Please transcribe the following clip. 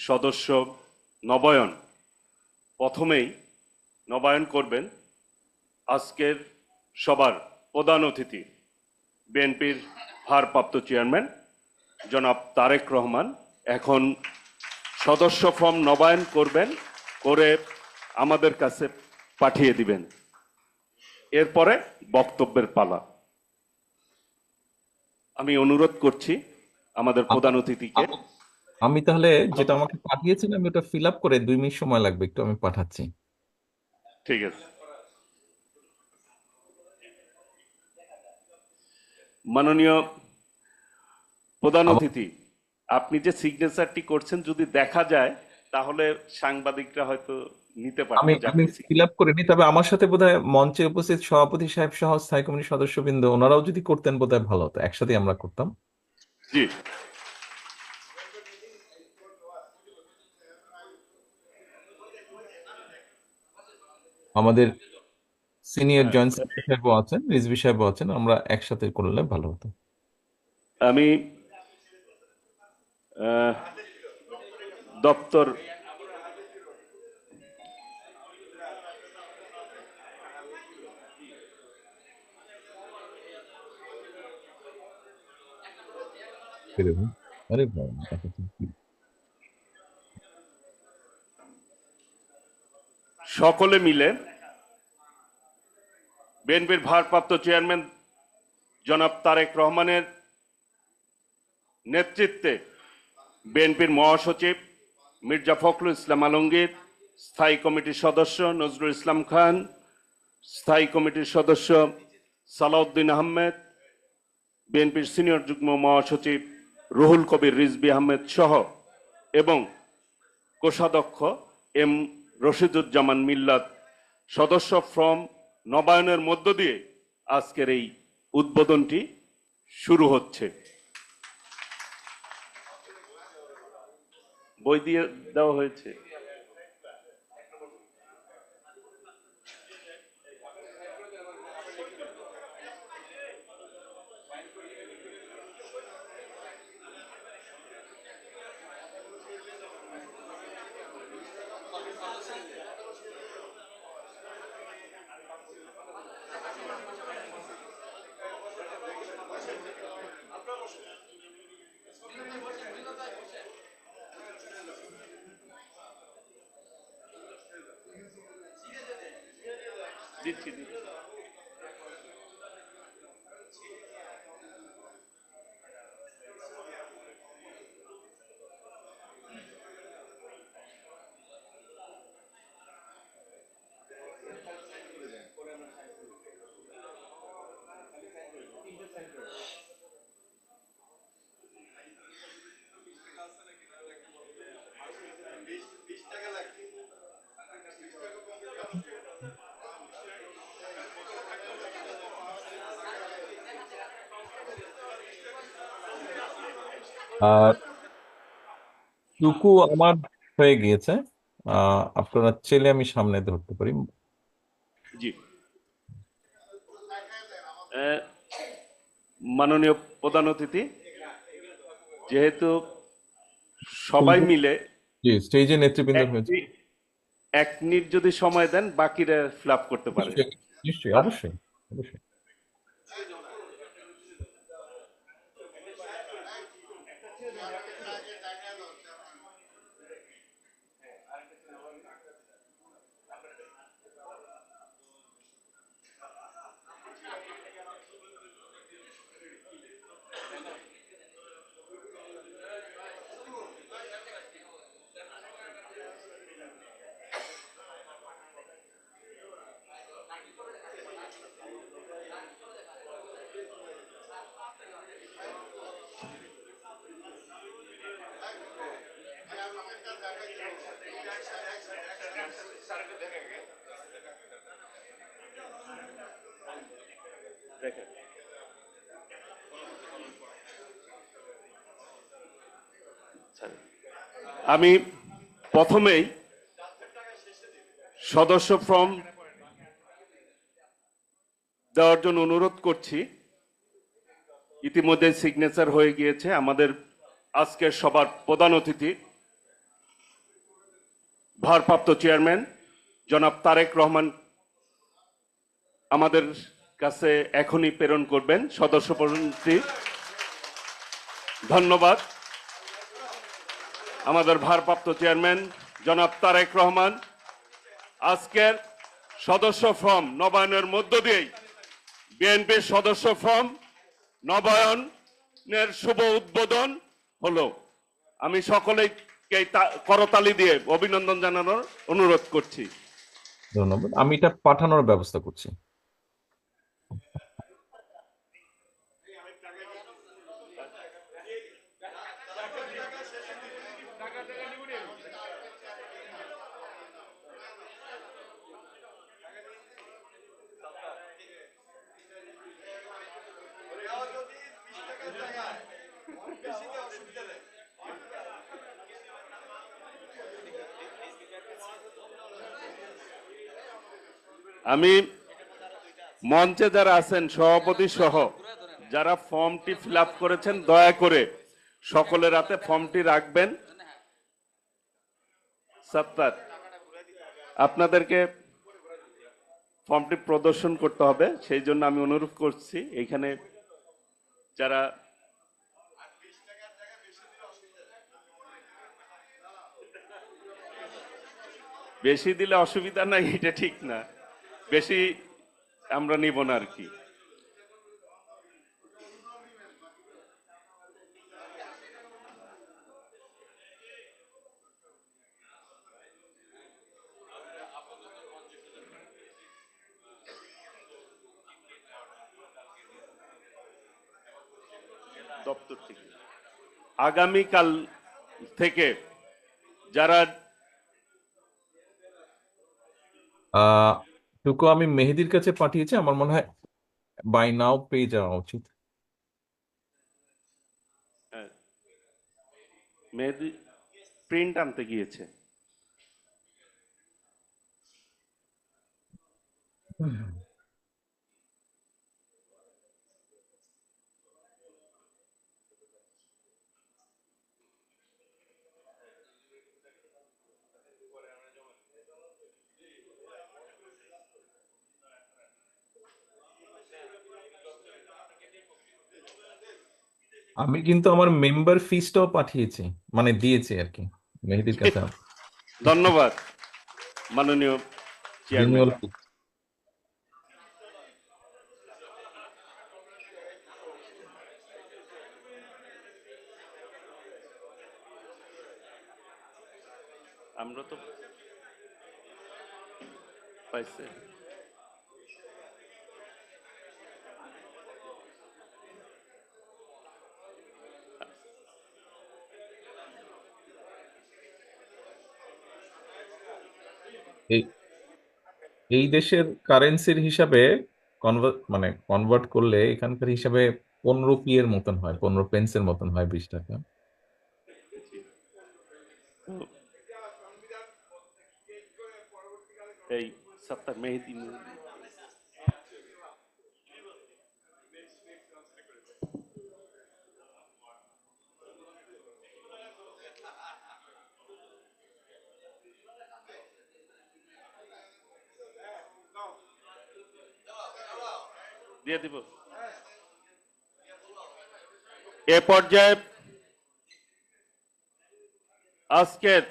সদস্য নবায়ন। প্রথমেই নবায়ন করবেন আজকের সবার প্রধান অতিথি বিএনপির ভারপ্রাপ্ত চেয়ারম্যান জনাব তারেক রহমান। এখন সদস্য ফর্ম নবায়ন করবেন, করে আমাদের কাছে পাঠিয়ে দিবেন। এরপরে বক্তব্যের পালা। আমি অনুরোধ করছি আমাদের প্রধান অতিথিকে। আমি তাহলে যেটা আমাকে পাঠিয়েছেন আমি ওটা ফিল আপ করে 2 মিনিট সময় লাগবে, একটু আমি পাঠাচ্ছি। ঠিক আছে। মাননীয় প্রধান আমার অতিথি, আপনি যে সিগনেচারটি করছেন যদি দেখা যায় তাহলে সাংবাদিকরা হয়তো নিতে পারবে আমি যে আমি আপনি ফিল আপ করিনি, তবে আমার সাথে বোধহয় মঞ্চে উপস্থিত সভাপতি সাহেব সহ স্থায়ী কমিটির সদস্যবৃন্দ ওনারাও যদি করতেন বোধহয় ভালো হতো, একসাথে আমরা করতাম। জি। আমাদের সিনিয়র জয়েন্ট সেক্রেটারি সাহেবও আছেন, রিজভী সাহেবও আছেন, আমরা একসাথে করলে ভালো হতো। আমি দপ্তর এরকম। আরে বাবা, এটা তো কি? সকলে মিলে বিএনপির ভারপ্রাপ্ত চেয়ারম্যান জনাব তারেক রহমানের নেতৃত্বে বিএনপির মহাসচিব মির্জা ফখরুল ইসলাম আলমগীর, স্থায়ী কমিটির সদস্য নজরুল ইসলাম খান, স্থায়ী কমিটির সদস্য সালাউদ্দিন আহমেদ, বিএনপির সিনিয়র যুগ্ম মহাসচিব রুহুল কবির রিজভী আহমেদ সহ এবং কোষাধ্যক্ষ এম রশিদুজ্জামান মিল্লাত সদস্য ফর্ম নবায়নের মধ্য দিয়ে আজকের এই উদ্বোধনটি শুরু হচ্ছে। বই দিয়ে দেওয়া হয়েছে। দিচ্ছি দিচ্ছি। আর টুকু আমার হয়ে গিয়েছে, আপনারা চাইলে আমি সামনে ধরতে পারি। জি। মাননীয় প্রধান অতিথি, যেহেতু সবাই টুকু, মিলে জি, স্টেজে নেতৃবৃন্দ এক হয়েছে। মিনিট এক মিনিট যদি সময় দেন বাকিরা ফিল আপ করতে পারে। নিশ্চয়ই, নিশ্চয়ই, অবশ্যই, অবশ্যই। দেখেন, আমি প্রথমেই সদস্য ফর্ম দেওয়ার জন্য অনুরোধ করছি। ইতিমধ্যে সিগনেচার হয়ে গিয়েছে। আমাদের আজকের সবার প্রধান অতিথি ভারপ্রাপ্ত চেয়ারম্যান জনাব তারেক রহমান আমাদের কাছে এখনই প্রেরণ করবেন সদস্যপদটি। ধন্যবাদ। আমাদের ভারপ্রাপ্ত চেয়ারম্যান জনাব তারেক রহমান আজকের সদস্য ফর্ম নবায়নের মধ্য দিয়েই বিএনপির সদস্য ফর্ম নবায়নের শুভ উদ্বোধন হলো। আমি সকলেইকে করতালি দিয়ে অভিনন্দন জানানোর অনুরোধ করছি। ধন্যবাদ। আমি এটা পাঠানোর ব্যবস্থা করছি। আমি মঞ্চে যারা আছেন সভাপতি সহ যারা ফর্মটি ফিল আপ করেছেন দয়া করে সকলের হাতে ফর্মটি রাখবেন। সত্তার আপনাদেরকে ফর্মটি প্রদর্শন করতে হবে, সেই জন্য আমি অনুরোধ করছি এইখানে যারা বেশি দিলে অসুবিধা নাই, এটা ঠিক না, বেশি আমরা নিব না আর কি। দপ্তর থেকে আগামীকাল থেকে যারা টুকু আমি মেহেদির কাছে পাঠিয়েছি, আমার মনে হয় বাই নাও পেয়ে যাওয়া উচিত। মেহেদি প্রিন্ট আনতে গিয়েছে। আমি কিন্তু আমার মেম্বার ফিসটাও পাঠিয়েছি, মানে দিয়েছি আর কি মেহেদির কাছে। ধন্যবাদ মাননীয় চেয়ারম্যান। রিনিউয়াল আমরা তো পাইছে এই এই দেশের কারেন্সির হিসাবে কনভার্ট করলে এখানকার হিসাবে 15 এর মতন হয়, 15 পেন্সের মতন হয়, 20 টাকা। এই সত্তার মেহেদি দিয়ে দিব। এ পর্যায়ে আজকের